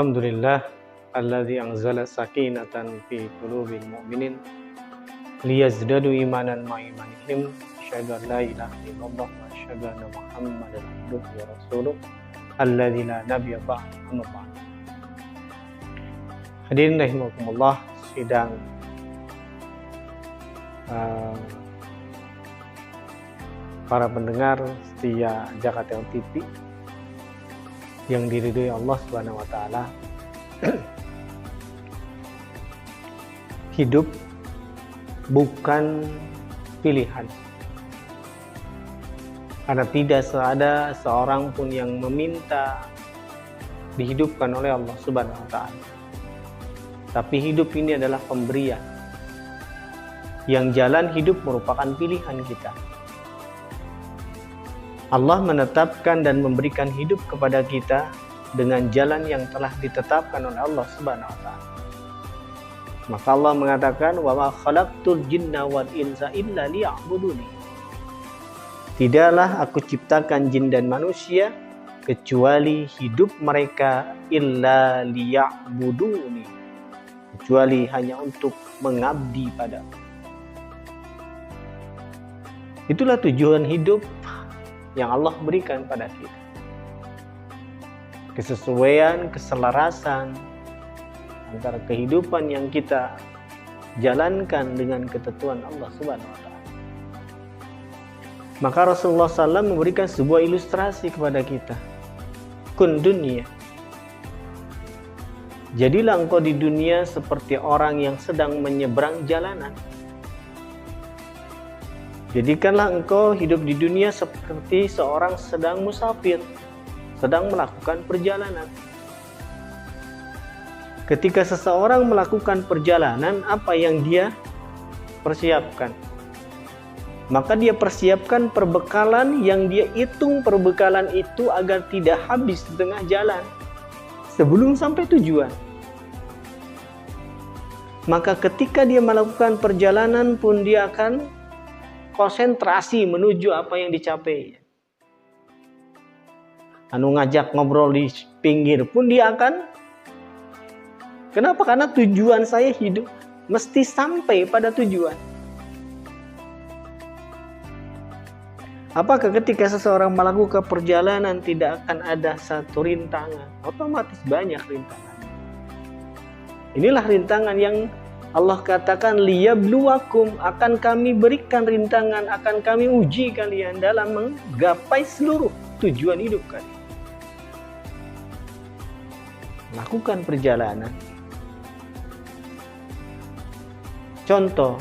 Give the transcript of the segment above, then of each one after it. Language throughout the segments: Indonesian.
Alhamdulillah alladzi anzala sakinatan fi qulubil mu'minin liyazdadu imanan ma imanihim asyhadu an la ilaha illallah wa asyhadu anna muhammadan abduhu wa rasuluh alladzi la nabiyya ba'dahu. Hadirin rahimakumullah, sidang para pendengar setia Jakarta TV yang diridhoi Allah Subhanahu wa taala. Hidup bukan pilihan. Karena tidak ada seorang pun yang meminta dihidupkan oleh Allah Subhanahu wa taala. Tapi hidup ini adalah pemberian. Yang jalan hidup merupakan pilihan kita. Allah menetapkan dan memberikan hidup kepada kita dengan jalan yang telah ditetapkan oleh Allah Subhanahu wa taala. Maka Allah mengatakan, "Wa ma khalaqtul jinna wal insa illa liya'buduni." Tidaklah aku ciptakan jin dan manusia kecuali hidup mereka illa liya'buduni, kecuali hanya untuk mengabdi padaku. Itulah tujuan hidup yang Allah berikan pada kita. Kesesuaian, keselarasan antara kehidupan yang kita jalankan dengan ketentuan Allah Subhanahu wa taala. Maka Rasulullah SAW memberikan sebuah ilustrasi kepada kita. Kun dunia. Jadilah engkau di dunia seperti orang yang sedang menyeberang jalanan. Jadikanlah engkau hidup di dunia seperti seorang sedang musafir, sedang melakukan perjalanan. Ketika seseorang melakukan perjalanan, apa yang dia persiapkan? Maka dia persiapkan perbekalan yang dia hitung perbekalan itu agar tidak habis di tengah jalan sebelum sampai tujuan. Maka ketika dia melakukan perjalanan pun dia akan konsentrasi menuju apa yang dicapai. Ngajak ngobrol di pinggir pun dia akan. Kenapa? Karena tujuan saya hidup mesti sampai pada tujuan. Apakah ketika seseorang melakukan perjalanan tidak akan ada satu rintangan? Otomatis banyak rintangan. Inilah rintangan yang Allah katakan, liyabluwakum, akan kami berikan rintangan, akan kami uji kalian dalam menggapai seluruh tujuan hidup kalian. Lakukan perjalanan. Contoh,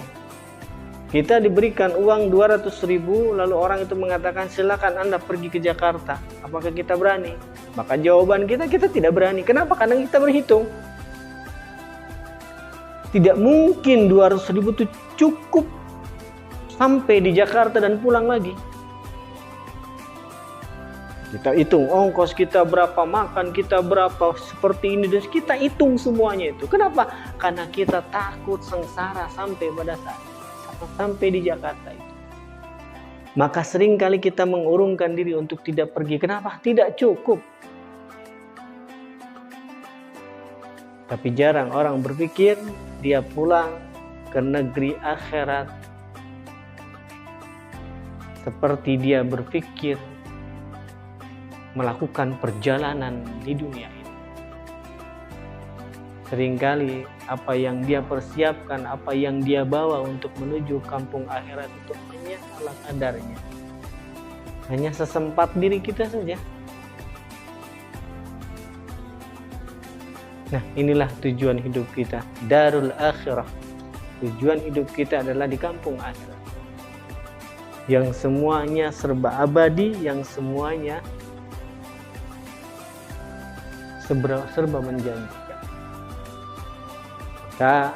kita diberikan uang 200.000, lalu orang itu mengatakan silakan Anda pergi ke Jakarta. Apakah kita berani? Maka jawaban kita tidak berani. Kenapa? Karena kita berhitung. Tidak mungkin 200.000 itu cukup sampai di Jakarta dan pulang lagi. Kita hitung ongkos kita berapa, makan kita berapa, seperti ini, dan kita hitung semuanya itu. Kenapa? Karena kita takut sengsara sampai pada sampai di Jakarta itu. Maka seringkali kita mengurungkan diri untuk tidak pergi. Kenapa? Tidak cukup. Tapi jarang orang berpikir dia pulang ke negeri akhirat seperti dia berpikir melakukan perjalanan di dunia ini. Seringkali apa yang dia persiapkan, apa yang dia bawa untuk menuju kampung akhirat itu hanya ala kadarnya. Hanya sesempat diri kita saja. Nah, inilah tujuan hidup kita, darul akhirah. Tujuan hidup kita adalah di kampung akhirat. Yang semuanya serba abadi, yang semuanya serba menjanjikan. Maka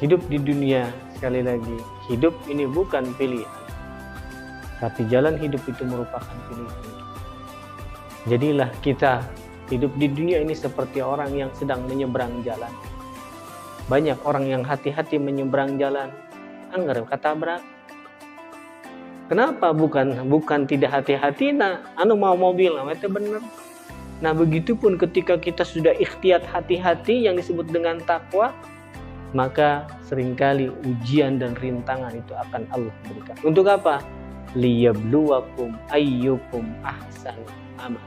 hidup di dunia, sekali lagi, hidup ini bukan pilihan. Tapi jalan hidup itu merupakan pilihan. Jadilah kita hidup di dunia ini seperti orang yang sedang menyeberang jalan. Banyak orang yang hati-hati menyeberang jalan, anggar ketabrak. Kenapa? Bukan tidak hati-hati, mau mobil, itu bener. Nah, begitupun ketika kita sudah ikhtiyat hati-hati yang disebut dengan takwa, maka seringkali ujian dan rintangan itu akan Allah berikan. Untuk apa? Liyabluwakum ayyukum ahsanu amal.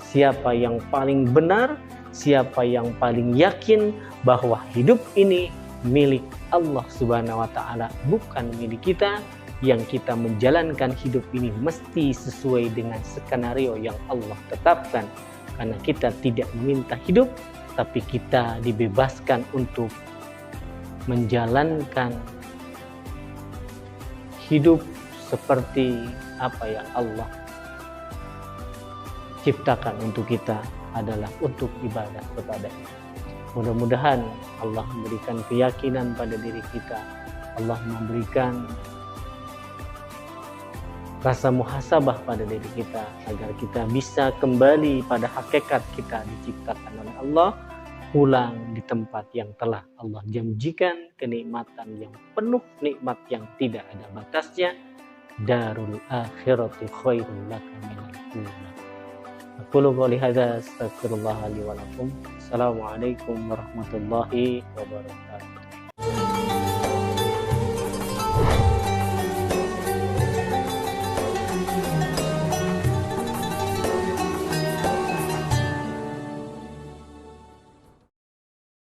Siapa yang paling benar, siapa yang paling yakin bahwa hidup ini milik Allah Subhanahu wa taala, bukan milik kita, yang kita menjalankan hidup ini mesti sesuai dengan skenario yang Allah tetapkan. Karena kita tidak meminta hidup, tapi kita dibebaskan untuk menjalankan hidup seperti apa yang Allah ciptakan untuk kita, adalah untuk ibadah kepada-Nya. Mudah-mudahan Allah memberikan keyakinan pada diri kita, Allah memberikan rasa muhasabah pada diri kita, agar kita bisa kembali pada hakikat kita diciptakan oleh Allah, pulang di tempat yang telah Allah janjikan, kenikmatan yang penuh, nikmat yang tidak ada batasnya. Darul akhirati khairul laka minal ula. Aqulu qouli hadza astaghfirullah li wa lakum. Assalamualaikum warahmatullahi wabarakatuh.